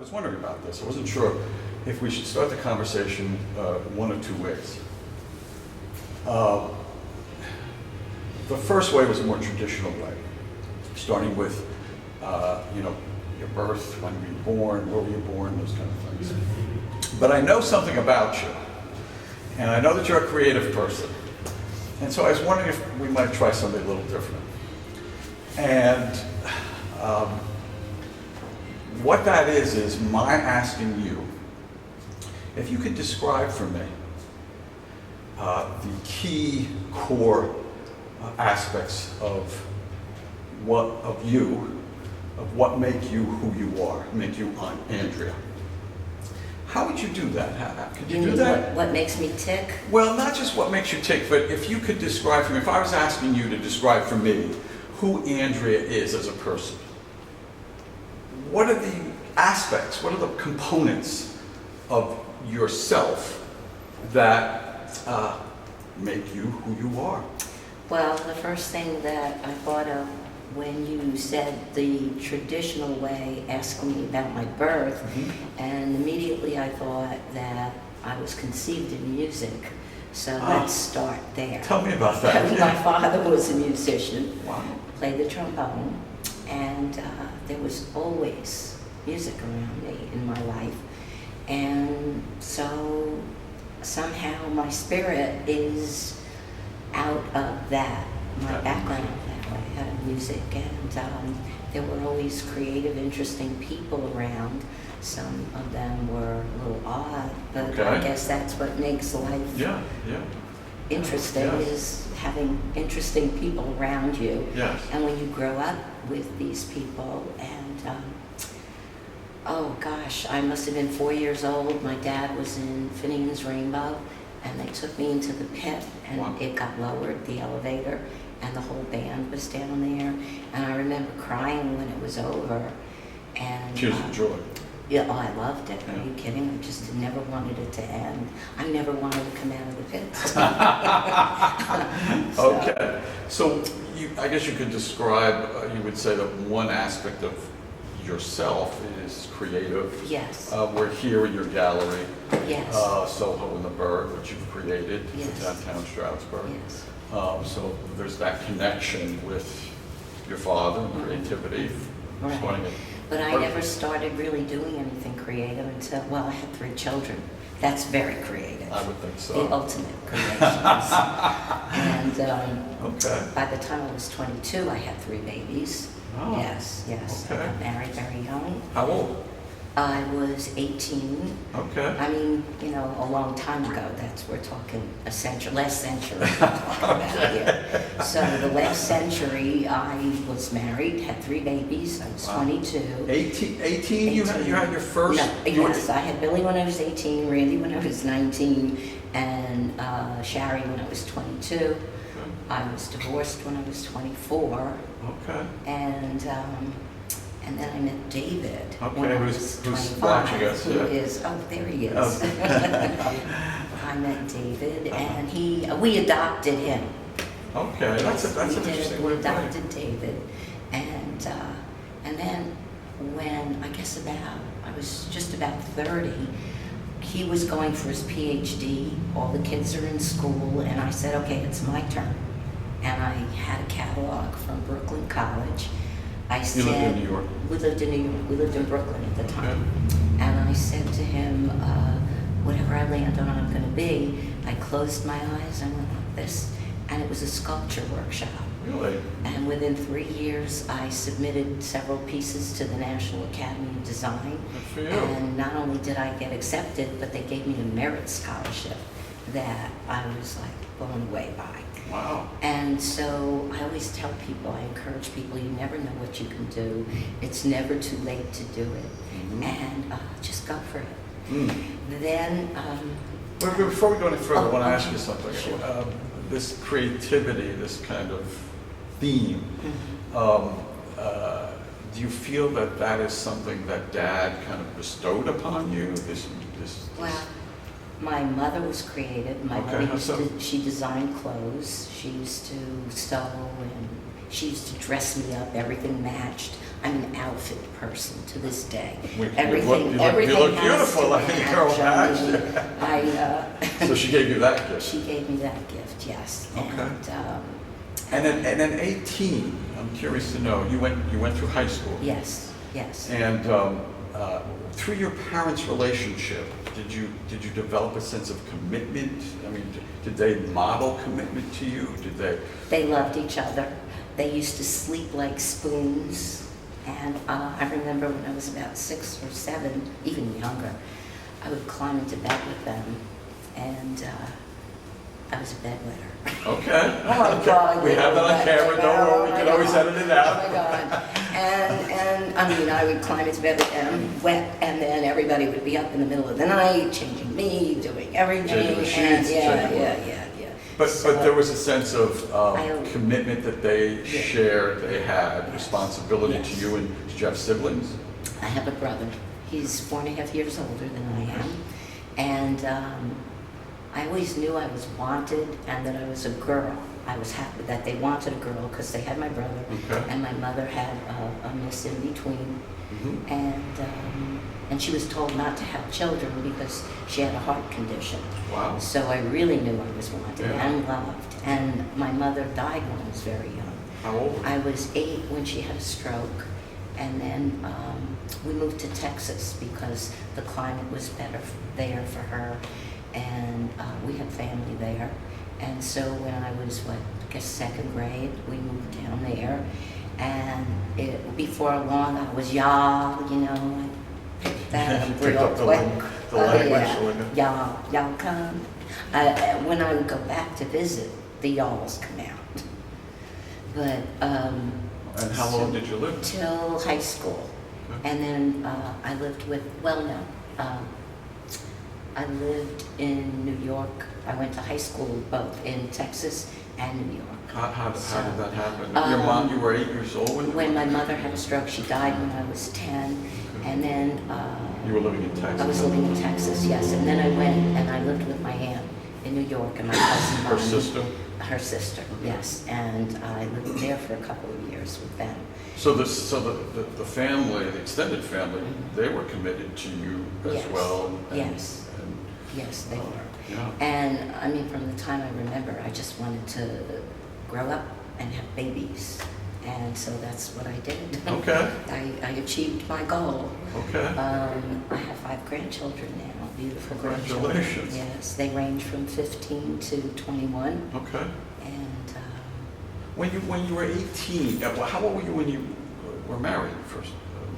was wondering about this. I wasn't sure if we should start the conversation one of two ways. The first way was a more traditional way, starting with, your birth, when were you born, where were you born, those kind of things. But I know something about you, and I know that you're a creative person. And so I was wondering if we might try something a little different. And what that is my asking you, if you could describe for me the key core aspects of what make you who you are, make you Andrea. How would you do that? Could you do that? What makes me tick? Well, not just what makes you tick, but if you could describe for me, if I was asking you to describe for me who Andrea is as a person, what are the aspects, what are the components of yourself that make you who you are? Well, the first thing that I thought of when you said the traditional way, asking me about my birth, and immediately I thought that I was conceived in music. So let's start there. Tell me about that. My father was a musician, Wow. played the trombone, and there was always music around me in my life. And so somehow my spirit is out of that, my background that way, out of music. And there were always creative, interesting people around. Some of them were a little odd, but I guess that's what makes life interesting, is having interesting people around you. Yes. And when you grow up with these people, and oh gosh, I must have been 4 years old. My dad was in Finnegan's Rainbow, and they took me into the pit, and it got lowered, the elevator, and the whole band was down there. And I remember crying when it was over. And Tears of joy. yeah, oh, I loved it. Are you kidding? I just never wanted it to end. I never wanted to come out of the pit. Okay. So I guess you could describe, you would say that one aspect of yourself is creative. Yes. We're here in your gallery. Yes. Soho in the Berg, which you've created, Yes. downtown Stroudsburg. Yes. So there's that connection with your father and creativity. Right. Starting at But I birth. never started really doing anything creative until, well, I had 3 children. That's very creative. I would think so. The ultimate creations. And Okay. by the time I was 22, I had 3 babies. Oh, Yes. I okay. got married very young. How old? I was 18. Okay. I mean, a long time ago. we're talking last century we're talking about here. So the last century, I was married, had 3 babies. I was 22. 18? You had your first? No, yes, I had Billy when I was 18, Randy when I was 19, and Shari when I was 22. Okay. I was divorced when I was 24, Okay. and then I met David Okay, when I who's was watching 25, us, who yeah. is, oh, there he is. Okay. I met David, and we adopted him. Okay, that's an interesting way We of putting it. adopted David, and then when I was just about 30, he was going for his PhD. All the kids are in school, and I said, okay, it's my turn. And I had a catalog from Brooklyn College. You lived in New York? We lived in New York. We lived in Brooklyn at the time. And I said to him, whatever I land on, I'm going to be. I closed my eyes, I went like this, and it was a sculpture workshop. Really? And within 3 years, I submitted several pieces to the National Academy of Design. Good for you. And not only did I get accepted, but they gave me a merit scholarship that I was like blown away by. Wow. And so I always tell people, I encourage people, you never know what you can do. It's never too late to do it. Mm-hmm. And just go for it. Mm. Then... Well, before we go any further, I want to ask you something. Sure. This creativity, this kind of theme, do you feel that that is something that Dad kind of bestowed upon you? Well, my mother was creative. My Okay, mother so- she designed clothes. She used to sew, and She used to dress me up. Everything matched. I'm an outfit person to this day. You Everything look has beautiful. to I think girl match. So she gave you that gift. She gave me that gift, yes. Okay. And then 18. I'm curious to know. You went through high school. Yes, yes. And through your parents' relationship, did you develop a sense of commitment? I mean, did they model commitment to you? Did they? They loved each other. They used to sleep like spoons. And I remember when I was about 6 or 7, even younger, I would climb into bed with them, and I was a bedwetter. Okay. Oh my God. We have that on camera. Don't worry. We can always edit it out. Oh my God. And I mean, I would climb into bed with them, wet, and then everybody would be up in the middle of the night, changing me, doing everything. Changing the and sheets, yeah. But So, there was a sense of I- commitment that they shared, they had, Yes. responsibility Yes. to you. And did you have siblings? I have a brother. He's 4.5 years older than I am. And I always knew I was wanted and that I was a girl. I was happy that they wanted a girl because they had my brother. Okay. And my mother had a miss in between. Mm-hmm. And she was told not to have children because she had a heart condition. Wow. So I really knew I was wanted Yeah. and loved. And my mother died when I was very young. How old? I was 8 when she had a stroke, and then we moved to Texas because the climate was better there for her, and we had family there. And so when I was, I guess 2nd grade, we moved down there, and before long I was y'all, I picked that up Picked real up the quick. language. Y'all come. When I would go back to visit, the y'alls come out. But And how long did you live? till high school, Okay. and then I lived with. I lived in New York. I went to high school both in Texas and New York. How did that happen? Um, Your mom, you were 8 years old When my mother had a stroke, she died when I was 10, and then you were living in Texas. I was living in Texas, yes, and then I went and I lived with my aunt in New York, and my cousin. Her sister? Her sister, yes, and I lived there for a couple of years with them. So the family, the extended family, they were committed to you as Yes. well. Yes. And, Yes, they were. yeah. And I mean, from the time I remember, I just wanted to grow up and have babies. And so that's what I did. Okay. I achieved my goal. Okay. I have 5 grandchildren now, beautiful grandchildren. Congratulations. Yes, they range from 15 to 21. Okay. And When you were 18, how old were you when you were married first?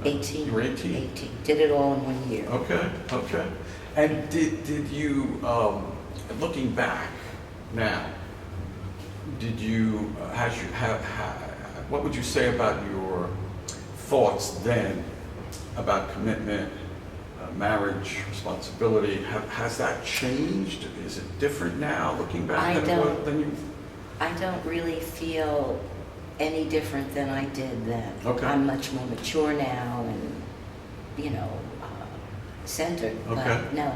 18. You were 18? 18. Did it all in 1 year. Okay. And did you, looking back now, did you, what would you say about your thoughts then about commitment, marriage, responsibility? Has that changed? Is it different now, looking back? I don't really feel any different than I did then. Okay. I'm much more mature now and, centered. Okay. But no,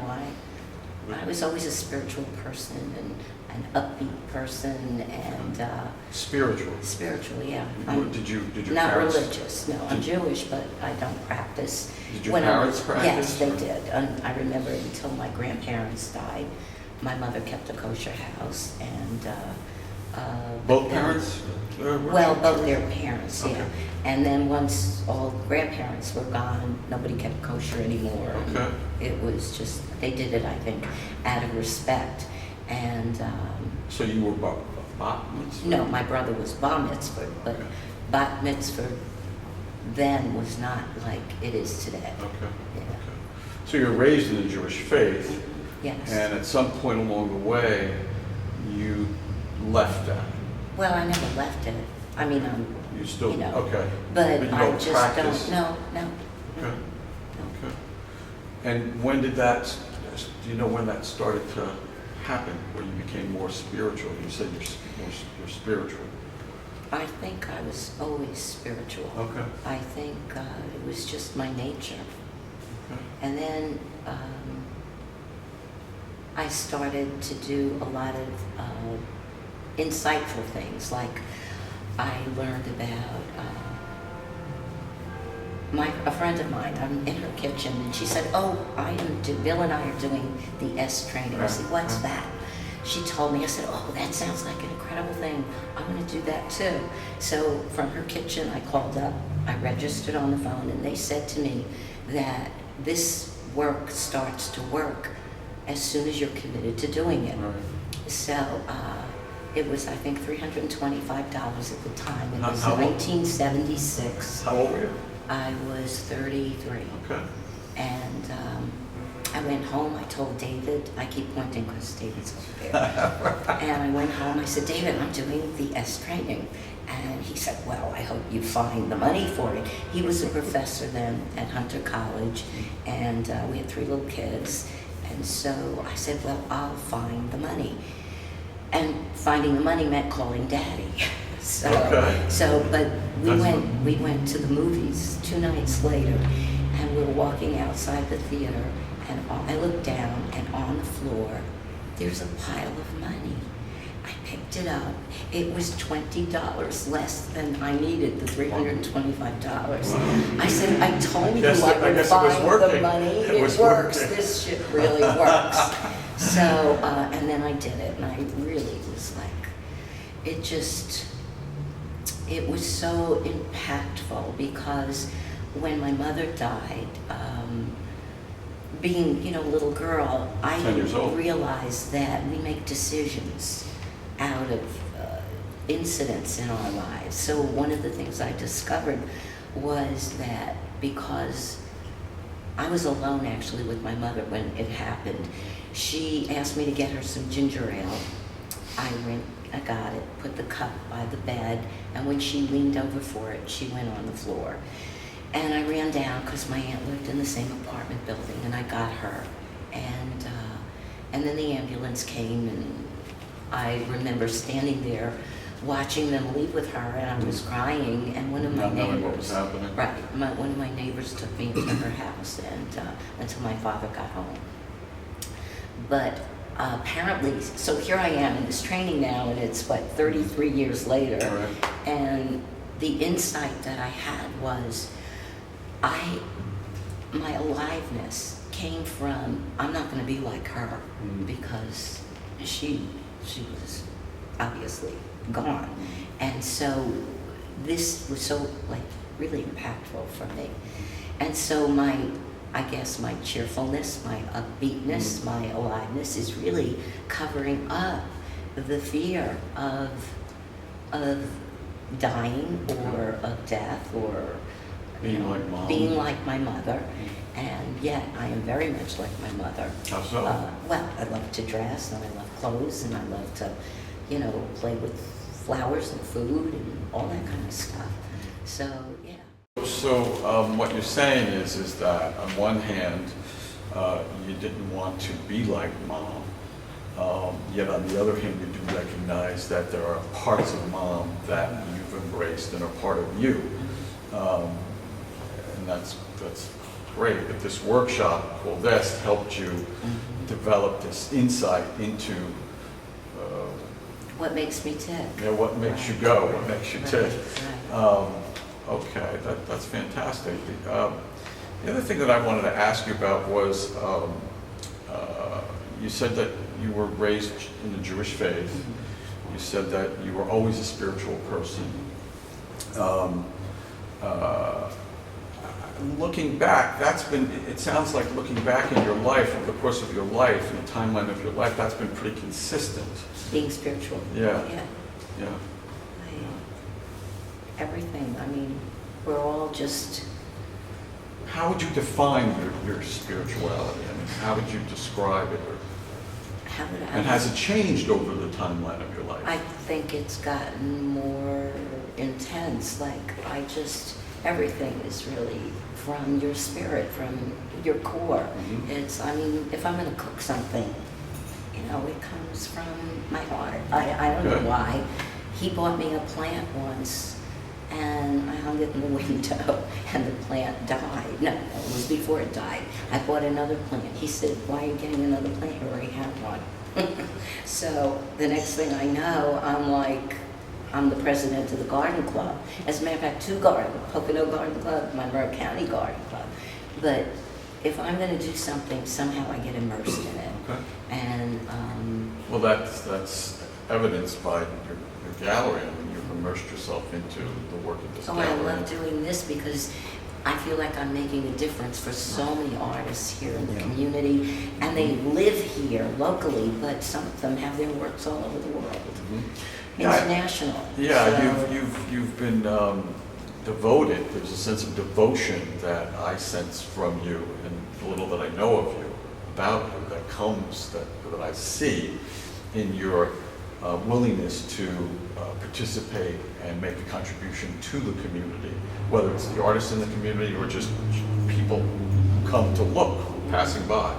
I was always a spiritual person and an upbeat person and Spiritual. spiritual, yeah. Did your Not parents? religious, no. I'm Jewish, but I don't practice. Did your parents practice? Yes, they or- did. And I remember until my grandparents died, my mother kept a kosher house and Both then- parents? Well, both their parents, yeah. Okay. And then once all grandparents were gone, nobody kept kosher anymore. and Okay. It was just, they did it, I think, out of respect. And, So you were bat mitzvah? no, my brother was bar mitzvah, but Okay. bat mitzvah then was not like it is today. Okay. Yeah. So you were raised in the Jewish faith, Yes. and at some point along the way, you left that. Well, I never left it. I mean, You still, You know, okay. but you I don't just practice. don't, no. Okay. Okay. And when did that, do you know when that started to happen, where you became more spiritual? You said you're spiritual. I think I was always spiritual. Okay. I think it was just my nature. Okay. And then I started to do a lot of insightful things, like I learned about a friend of mine. I'm in her kitchen, and she said, "Oh, Bill and I are doing the S training." I said, "What's that?" She told me. I said, "Oh, that sounds like an incredible thing. I'm going to do that too." So from her kitchen, I called up. I registered on the phone, and they said to me that this work starts to work as soon as you're committed to doing it. Right. So it was, I think, $325 at the time. It was How old? 1976. How old were you? I was 33. Okay. And I went home. I told David, I keep pointing because David's over there. And I went home. I said, "David, I'm doing the S training." And he said, "Well, I hope you find the money for it." He was a professor then at Hunter College, and we had 3 little kids. And so I said, "Well, I'll find the money." And finding the money meant calling Daddy. But we went to the movies 2 nights later, and we were walking outside the theater, and I looked down, and on the floor, there's a pile of money. I picked it up. It was $20 less than I needed, the $325. I said, "I told you I would find the money. It works. Working. This shit really works." So, and then I did it, and I really was like, it was so impactful, because when my mother died, being, a little girl, I 10 years old. realized that we make decisions out of incidents in our lives. So one of the things I discovered was that, because I was alone actually with my mother when it happened, she asked me to get her some ginger ale. I went, I got it, put the cup by the bed, and when she leaned over for it, she went on the floor. And I ran down, because my aunt lived in the same apartment building, and I got her. And then the ambulance came, and I remember standing there watching them leave with her, and I was crying, and one of my Not knowing neighbors, what was happening. right, one of my neighbors took me into her house, and until my father got home. But apparently, so here I am in this training now, and it's 33 years later, Right. and the insight that I had was, my aliveness came from, I'm not going to be like her, because she was obviously gone, and so this was so really impactful for me, and so I guess my cheerfulness, my upbeatness, my aliveness is really covering up the fear of dying, or of death, or Being like Mom. being like my mother. And yet I am very much like my mother. How so? Well, I love to dress, and I love clothes, and I love to, play with flowers and food and all that kind of stuff. So, yeah. So what you're saying is that on one hand, you didn't want to be like Mom, yet on the other hand, you do recognize that there are parts of Mom that you've embraced and are part of you, and that's great. But this workshop called EST helped you develop this insight into What makes me tick. what makes you go, what makes you tick. Right. Okay, that's fantastic. The other thing that I wanted to ask you about was, you said that you were raised in the Jewish faith. You said that you were always a spiritual person. Looking back, it sounds like looking back in your life, over the course of your life, in the timeline of your life, that's been pretty consistent. Being spiritual. Yeah. Yeah. Everything. I mean, we're all just... How would you define your spirituality? I mean, how would you describe it? And has it changed over the timeline of your life? I think it's gotten more intense. Everything is really from your spirit, from your core. It's, if I'm going to cook something, it comes from my heart. I don't know why. He bought me a plant once, and I hung it in the window, and the plant died. No, it was before it died. I bought another plant. He said, "Why are you getting another plant? You already have one." So the next thing I know, I'm like, I'm the president of the garden club. As a matter of fact, two Pocono Garden Club, Monroe County Garden Club. But if I'm going to do something, somehow I get immersed in it. Okay. And Well, that's evidenced by your gallery. I mean, you've immersed yourself into the work of this gallery. I love doing this because I feel like I'm making a difference for so many artists here in the community, and they live here locally, but some of them have their works all over the world, international. Yeah, so, you've been devoted. There's a sense of devotion that I sense from you, and the little that I know of you, about you, that comes, that I see in your willingness to participate and make a contribution to the community, whether it's the artists in the community or just people who come to look, passing by.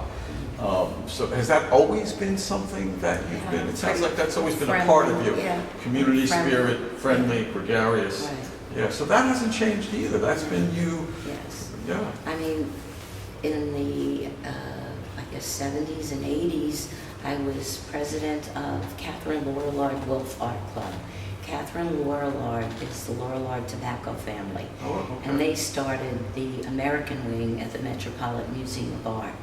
So has that always been something that you've been, it sounds like that's always been a part of you. Yeah. Community spirit, friendly, gregarious. Right. Yeah, so that hasn't changed either. That's been you. Yes. Yeah. I mean, in the, I guess, 70s and 80s, I was president of Catherine Lorillard Wolf Art Club. Catherine Lorillard is the Lorillard tobacco family. Oh, okay. And they started the American wing at the Metropolitan Museum of Art.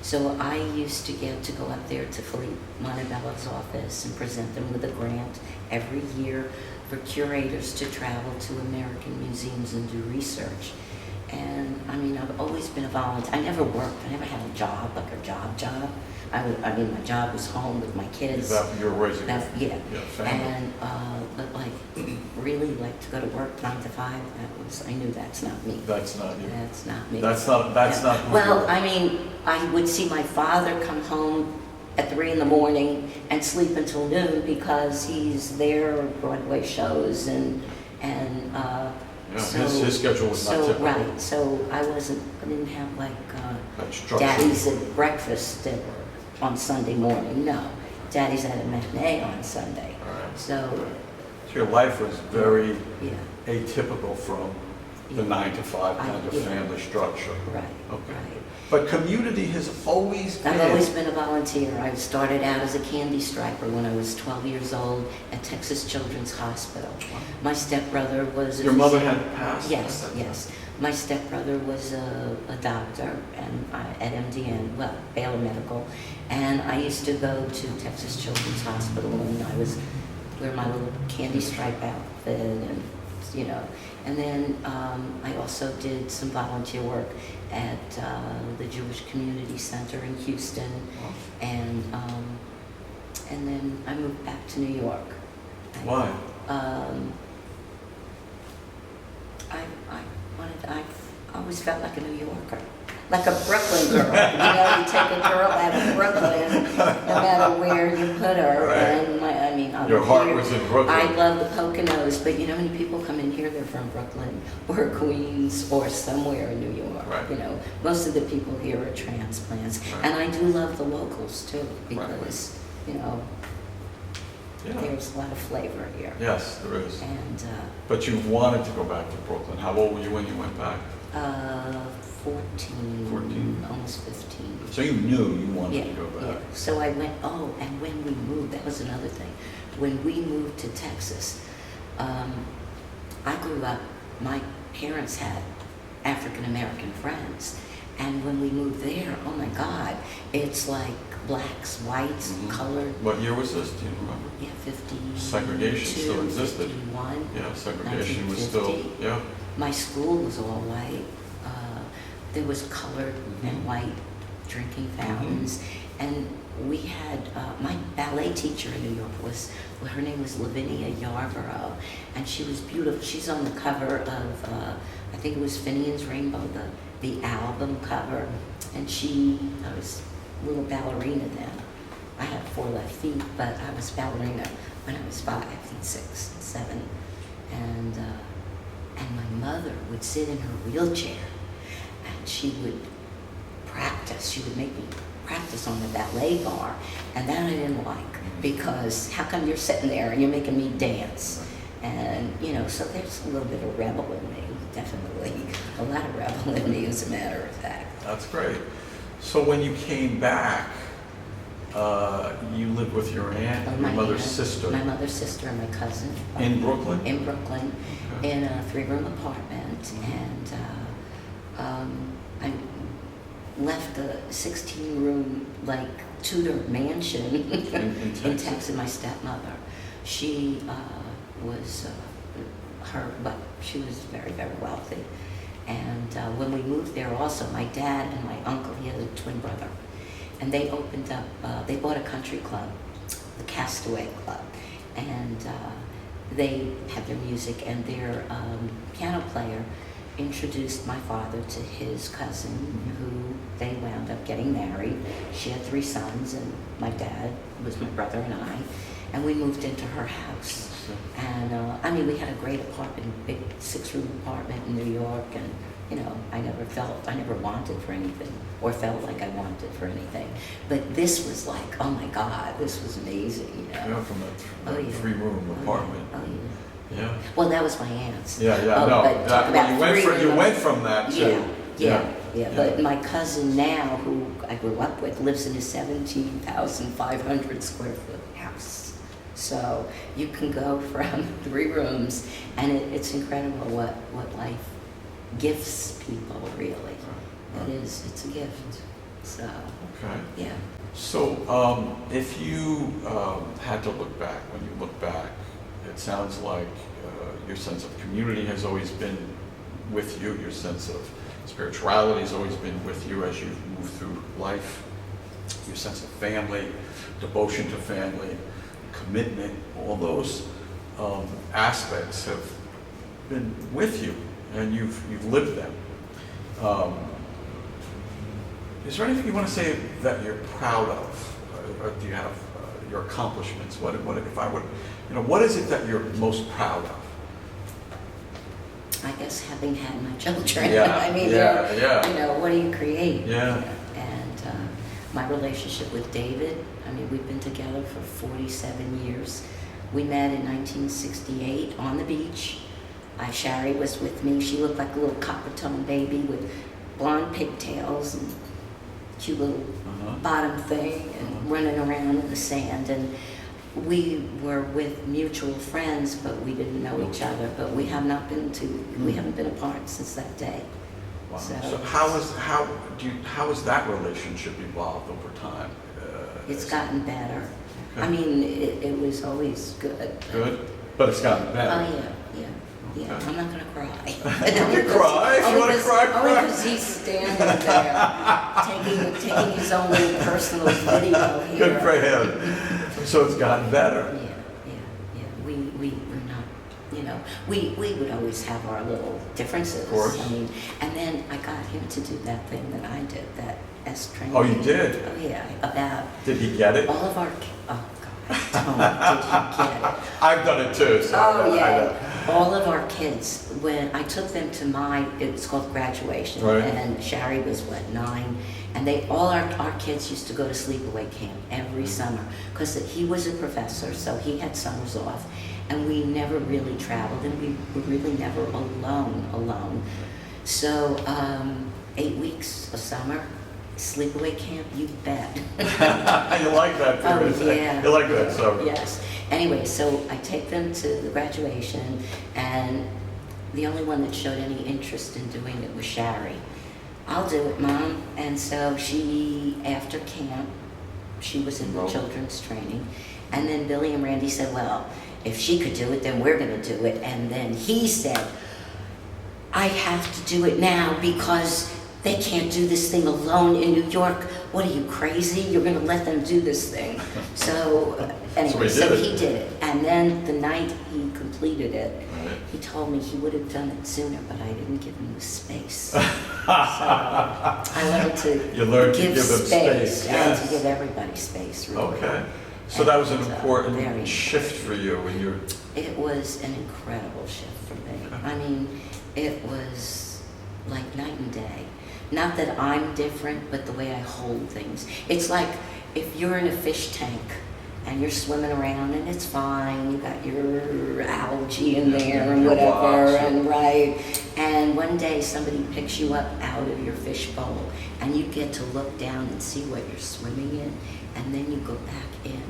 So I used to get to go up there to Philippe Montebella's office and present them with a grant every year for curators to travel to American museums and do research. And I mean, I've always been a volunteer. I never worked. I never had a job, like a job. I mean, my job was home with my kids. You were raising yeah. family. And, but like, really like to go to work 9 to 5, I knew that's not me. That's not you. That's not me. That's not who Well, you are. I mean, I would see my father come home at 3 in the morning and sleep until noon because he's there at Broadway shows and so, his schedule was not typical. Right, so I didn't have like That structure. daddies at breakfast on Sunday morning, no. Daddy's at a matinee on Sunday. Right. So Your life was very yeah, atypical from the Yeah. 9 to 5 kind of Yeah. family structure. right, Okay. right. But community has always been. I've always been a volunteer. I started out as a candy striper when I was 12 years old at Texas Children's Hospital. My stepbrother was Your mother had passed? Yes, yes. My stepbrother was a doctor and at MDN, well, Baylor Medical, and I used to go to Texas Children's Hospital and I was wear my little candy stripe outfit and and then I also did some volunteer work at the Jewish Community Center in Houston, and then I moved back to New York. Why? I always felt like a New Yorker, like a Brooklyn girl. You take a girl out of Brooklyn, no matter where you put her. Right. And Your heart was in Brooklyn. I love the Poconos, but you know how many people come in here, they're from Brooklyn or Queens or somewhere in New York. Right. Most of the people here are transplants. Right. And I do love the locals too, because, Yeah. there's a lot of flavor here. Yes, there is. And But you wanted to go back to Brooklyn. How old were you when you went back? 14, 14. almost 15. So you knew you wanted Yeah, to go back. yeah. So I went, and when we moved, that was another thing. When we moved to Texas, I grew up, my parents had African-American friends. And when we moved there, oh my God, it's like blacks, whites, Mhm. colored. What year was this? Do you remember? Yeah, 50. Segregation still existed. 51. Yeah, segregation was still, 1950. yeah. My school was all white. There was colored Mhm. and white drinking fountains. And we had, my ballet teacher in New York her name was Lavinia Yarborough, and she was beautiful. She's on the cover of, I think it was Finian's Rainbow, the album cover. And I was a little ballerina then. I had 4 left feet, but I was ballerina when I was 5 and 6 and 7. And my mother would sit in her wheelchair and she would practice. She would make me practice on the ballet bar. And that I didn't like, because how come you're sitting there and you're making me dance? And, so there's a little bit of rebel in me, definitely. A lot of rebel in me, as a matter of fact. That's great. So when you came back, you lived with your aunt, your mother's sister. My mother's sister and my cousin. In Brooklyn? In Brooklyn, Okay. in a 3-room apartment. And I left the 16-room, like, Tudor mansion in Texas. My stepmother. She was, she was very, very wealthy. And when we moved there also, my dad and my uncle, he had a twin brother, and they opened up, they bought a country club, the Castaway Club, and they had their music, and their piano player introduced my father to his cousin, who they wound up getting married. She had 3 sons, and my dad was my brother and I, and we moved into her house. And I mean, we had a great apartment, big 6-room apartment in New York, and you know, I never wanted for anything, or felt like I wanted for anything. But this was like, oh my God, this was amazing, you know. Yeah, from that 3-room apartment. Oh yeah. Yeah. Well, that was my aunt's. Yeah, Oh, no. but talk about You went from that to. Yeah. But my cousin now, who I grew up with, lives in a 17,500 square foot house. So you can go from 3 rooms, and it's incredible what life gifts people, really. It's a gift. So, Okay. yeah. So, if you had to look back, when you look back, it sounds like your sense of community has always been with you, your sense of spirituality has always been with you as you've moved through life, your sense of family, devotion to family, commitment, all those aspects have been with you, and you've lived them. Is there anything you want to say that you're proud of, or do you have your accomplishments? What if I would, what is it that you're most proud of? I guess having had my children. Yeah, I mean, yeah. What do you create? Yeah. And my relationship with David, I mean, we've been together for 47 years. We met in 1968 on the beach. Shari was with me. She looked like a little copper-tone baby with blonde pigtails and cute little bottom thing, and running around in the sand. And we were with mutual friends, but we didn't know each other. But we haven't been apart since that day. Wow. So how has that relationship evolved over time? it's gotten better. Okay. I mean, it was always good. Good, but it's gotten better. Oh yeah. Okay. I'm not gonna cry. You can cry if you want to cry. Only because he's standing there taking his own little personal video here. Good for him. So it's gotten better. Yeah. We're not, we would always have our little differences. Of course. I mean, and then I got him to do that thing that I did, that S training. Oh, you did? Oh yeah, about Did he get it? all of our. Oh God, Tony, did he get it? I've done it too. So Oh I yeah, know. all of our kids, when I took them to it's called graduation, Right. and Shari was 9, and all our kids used to go to sleepaway camp every summer, because he was a professor, so he had summers off, and we never really traveled, and we were really never alone. So 8 weeks of summer, sleepaway camp, you bet. You like that period. Oh, yeah. You like that, so. Yes. Anyway, so I take them to the graduation, and the only one that showed any interest in doing it was Shari. I'll do it, Mom. And so after camp, she was in the children's training. And then Billy and Randy said, well, if she could do it, then we're going to do it. And then he said, I have to do it now because they can't do this thing alone in New York. What are you, crazy? You're going to let them do this thing. So anyway, so he did it. And then the night he completed it, he told me he would have done it sooner, but I didn't give him the space. So I learned to give them space, and yes. to give everybody space, really. Okay. So that was an And, important very shift for you when you're. It was an incredible shift for me. I mean, it was like night and day. Not that I'm different, but the way I hold things. It's like if you're in a fish tank and you're swimming around and it's fine, you got your algae in there and Your whatever, wasp. and right. And one day somebody picks you up out of your fishbowl and you get to look down and see what you're swimming in, and then you go back in.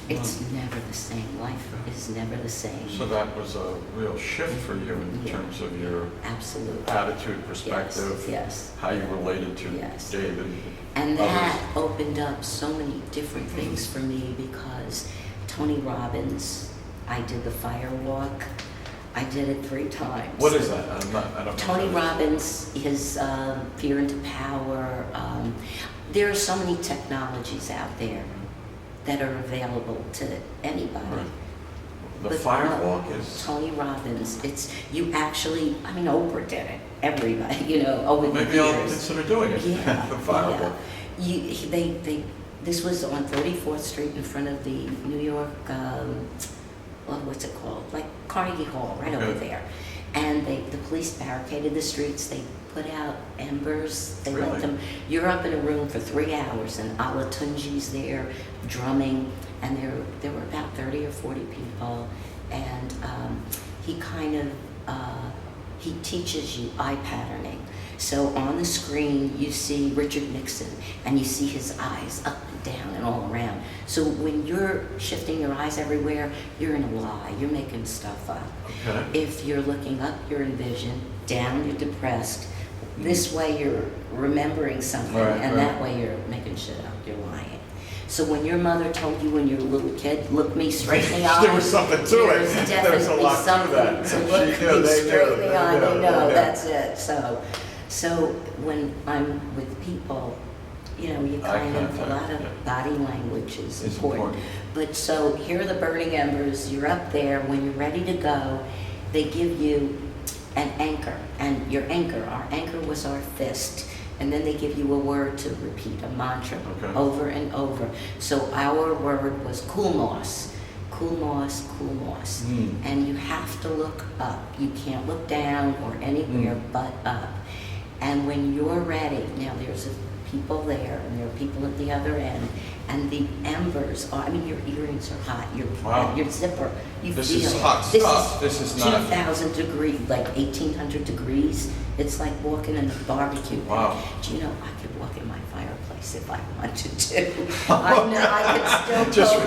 It's never the same. Life is never the same. So that was a real shift for you in terms of your absolute attitude, perspective, yes, how you related to yes. David. And that opened up so many different things for me, because Tony Robbins, I did the fire walk. I did it 3 times. What is that? I don't know. Tony Robbins, his Fear into Power. There are so many technologies out there that are available to anybody. Right. The But firewalk is... Tony Robbins. It's, you actually, I mean, Oprah did it. Everybody, you know, over the Maybe years. I'll consider doing it. Yeah, The firewalk. yeah. This was on 34th Street in front of the New York, well, what's it called? Like Carnegie Hall, right over there. And the police barricaded the streets. They put out embers. They Really? let them. You're up in a room for 3 hours, and Alatunji's there drumming, and there were about 30 or 40 people, and he kind of he teaches you eye patterning. So on the screen you see Richard Nixon, and you see his eyes up and down and all around. So when you're shifting your eyes everywhere, you're in a lie. You're making stuff up. Okay. If you're looking up, you're in vision. Down, you're depressed. This way you're remembering something, Right, and right. that way you're making shit up. You're lying. So when your mother told you when you were a little kid, look me straight in the eye. There was something to it. There's There's a definitely lot to something that. to look She knew, me they straight knew, in the they eye. knew, They know, they knew. that's it. So when I'm with people, you know, you Eye kind of, a contact, lot of yeah. body language is It's important. important. But so here are the burning embers. You're up there. When you're ready to go, they give you an anchor. And your anchor, our anchor was our fist. And then they give you a word to repeat, a mantra, Okay. over and over. So our word was cool moss. Cool moss, cool moss. Mm. And you have to look up. You can't look down or anywhere but up. And when you're ready, now there's people there and there are people at the other end, and the embers are, I mean, your earrings are hot, Wow. your zipper, you This feel is it. hot stuff. This is not- 2,000 degrees, like 1,800 degrees. It's like walking in a barbecue. Wow. Do you know, I could walk in my fireplace if I wanted to. I know, I could Just still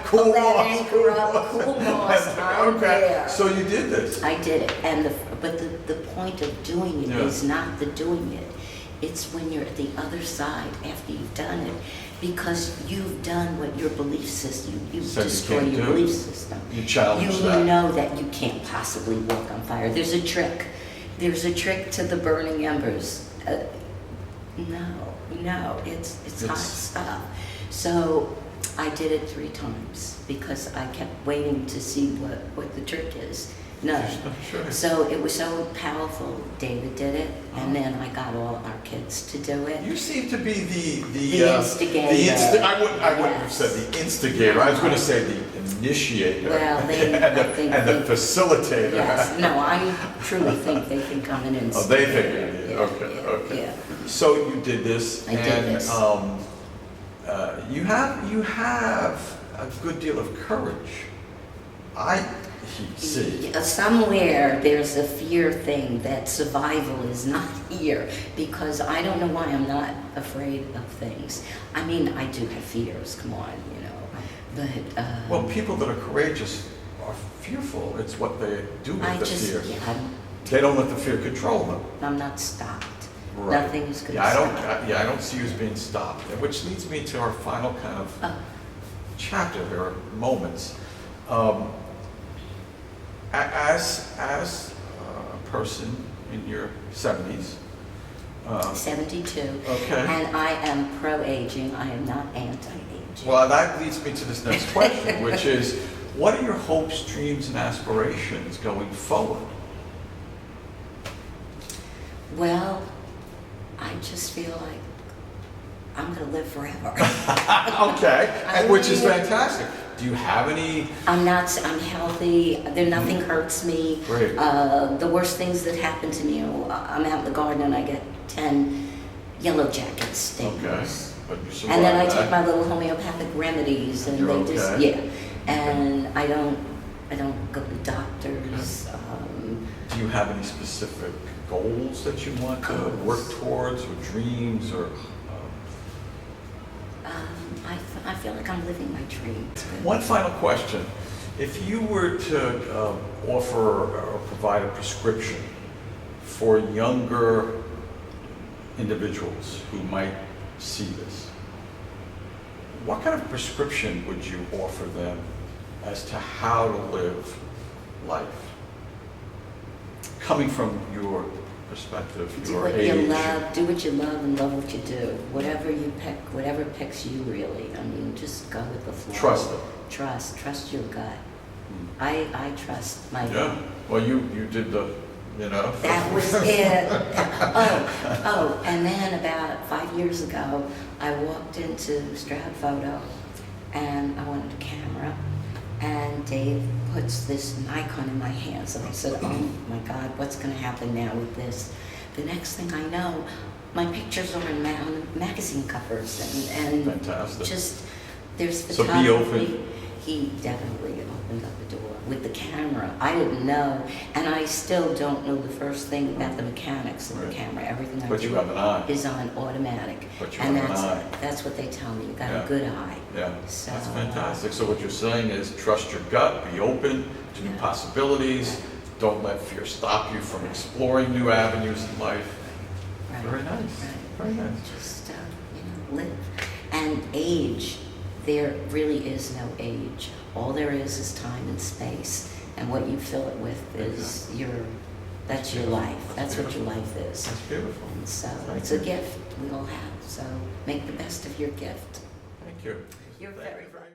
pull that moss, anchor up, cool moss, I'm there. So you did this. I did it, and but the point of doing it Yeah. is not the doing it. It's when you're at the other side after you've done it, because you've done what your belief system, you've Said you destroyed can't your do. belief system. You challenged You that. know that you can't possibly walk on fire. There's a trick. There's a trick to the burning embers. No, it's hot It's- stuff. So I did it 3 times because I kept waiting to see what the trick is. No. Sure. So it was so powerful. David did it, and then I got all our kids to do it. You seem to be the The instigator. I wouldn't have Yes. said the instigator. I was going to say the initiator. Well, they- and I think the they- facilitator. Yes, no, I truly think they can come in and. Oh, they think it is. Okay. Yeah. So you did this, I did and this. you have a good deal of courage. I see. Yeah, somewhere there's a fear thing that survival is not here, because I don't know why I'm not afraid of things. I mean, I do have fears, come on, you know, but. Well, people that are courageous are fearful. It's what they do with the fear. Yeah, They don't let the fear control them. I'm not stopped. Right. Nothing is going to Yeah, stop. I don't see you as being stopped, which leads me to our final kind of Oh, chapter. There are moments. As a person in your 70s. 72. Okay. And I am pro-aging. I am not anti-aging. Well, that leads me to this next question, which is, what are your hopes, dreams, and aspirations going forward? Well, I just feel like I'm going to live forever. Okay, and which is fantastic. Do you have any? I'm healthy. Nothing hurts me. Great. The worst things that happen to me, I'm out in the garden and I get 10 yellow jacket stings. Okay, but you survived And then I that. take my little homeopathic remedies and You're they just, okay. yeah. And I don't I don't go to doctors. Do you have any specific goals that you want to work towards, or dreams, or? I feel like I'm living my dreams. One final question. If you were to offer or provide a prescription for younger individuals who might see this, what kind of prescription would you offer them as to how to live life? Coming from your perspective, Do your what age. you love, do what you love, and love what you do. Whatever you pick, whatever picks you, really. I mean, just go with the flow. Trust it. Trust your gut. Hmm. I trust my gut. Yeah. Well, you did the, That was it. Oh, and then about 5 years ago, I walked into Stroud Photo, and I wanted a camera, and Dave puts this Nikon in my hands, and I said, oh my God, what's going to happen now with this? The next thing I know, my pictures are on magazine covers, and Fantastic. just, there's So be photography. open. He definitely opened up the door with the camera. I didn't know, and I still don't know the first thing about the mechanics of the Right. camera. Everything I But do you have an eye. is on automatic. But you And have an eye. that's what they tell me. You got Yeah. a good eye. Yeah, So, that's fantastic. So what you're saying is trust your gut, be open to new Yeah. possibilities, don't let fear stop you from exploring new avenues in life. Right. Very nice. Right. Very nice. Just live. And age, there really is no age. All there is time and space, and what you fill it with is that's your life. That's what your life is. That's beautiful. And so Thank it's a you. gift we all have. So make the best of your gift. Thank you. You're Thank very you very